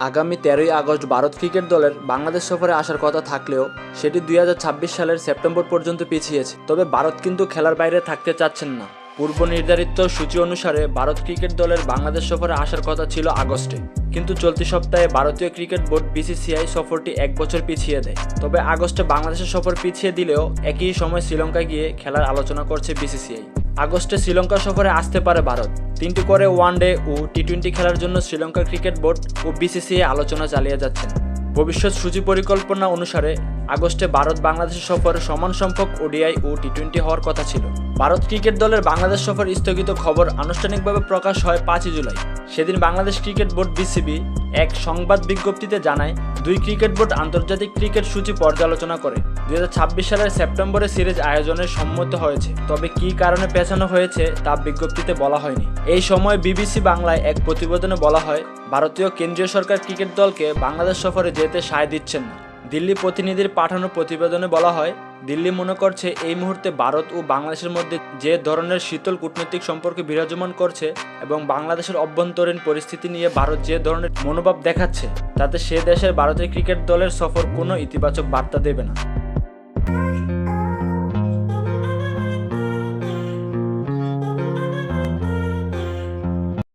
আগামী 13ই August Bharat cricket দলের বাংলাদেশ সফরে আসার কথা থাকলেও সেটি 2026 সালের সেপ্টেম্বর পর্যন্ত পিছিয়েছে। তবে ভারত কিন্তু খেলার বাইরে থাকতে চাচ্ছেন না। পূর্ব নির্ধারিত সূচি অনুসারে ভারত ক্রিকেট দলের বাংলাদেশ সফরে আসার কথা ছিল আগস্টে, কিন্তু চলতি সপ্তাহে ভারতীয় ক্রিকেট বোর্ড বিসিসিআই সফরটি 1 বছর পিছিয়ে দেয়। তবে আগস্টে বাংলাদেশের সফর পিছিয়ে দিলেও একই সময় শ্রীলঙ্কায় গিয়ে খেলার আলোচনা করছে বিসিসিআই। আগস্টে শ্রীলঙ্কা সফরে আসতে পারে ভারত। 3টি করে ওয়ানডে ও টি-20 খেলার জন্য শ্রীলঙ্কা ক্রিকেট বোর্ড ও বিসিসিআই আলোচনা চালিয়ে যাচ্ছেন। ভবিষ্যৎ সূচি পরিকল্পনা অনুসারে আগস্টে ভারত বাংলাদেশ সফর সমান সংখ্যক ওডিআই ও টি-20 হওয়ার কথা ছিল। ভারত ক্রিকেট দলের বাংলাদেশ সফর স্থগিত খবর আনুষ্ঠানিকভাবে প্রকাশ হয় 5 জুলাই। সেদিন বাংলাদেশ ক্রিকেট বোর্ড বিসিবি এক সংবাদ বিজ্ঞপ্তিতে জানায়, 2 ক্রিকেট বোর্ড আন্তর্জাতিক ক্রিকেট সূচি পর্যালোচনা করে 2026 সালের সেপ্টেম্বরে সিরিজ আয়োজনের সম্মত হয়েছে। তবে কী কারণে পেছানো হয়েছে তা বিজ্ঞপ্তিতে বলা হয়নি। এই সময় বিবিসি বাংলায় এক প্রতিবেদনে বলা হয়, ভারতীয় কেন্দ্রীয় সরকার ক্রিকেট দলকে বাংলাদেশ সফরে যেতে সায় দিচ্ছেন না। দিল্লি প্রতিনিধির পাঠানো প্রতিবেদনে বলা হয়, দিল্লি মনে করছে এই মুহূর্তে ভারত ও বাংলাদেশের মধ্যে যে ধরনের শীতল কূটনৈতিক সম্পর্ক বিরাজমান করছে এবং বাংলাদেশের অভ্যন্তরীণ পরিস্থিতি নিয়ে ভারত যে ধরনের মনোভাব দেখাচ্ছে, তাতে সে দেশের ভারতের ক্রিকেট দলের সফর কোনো ইতিবাচক বার্তা দেবে না।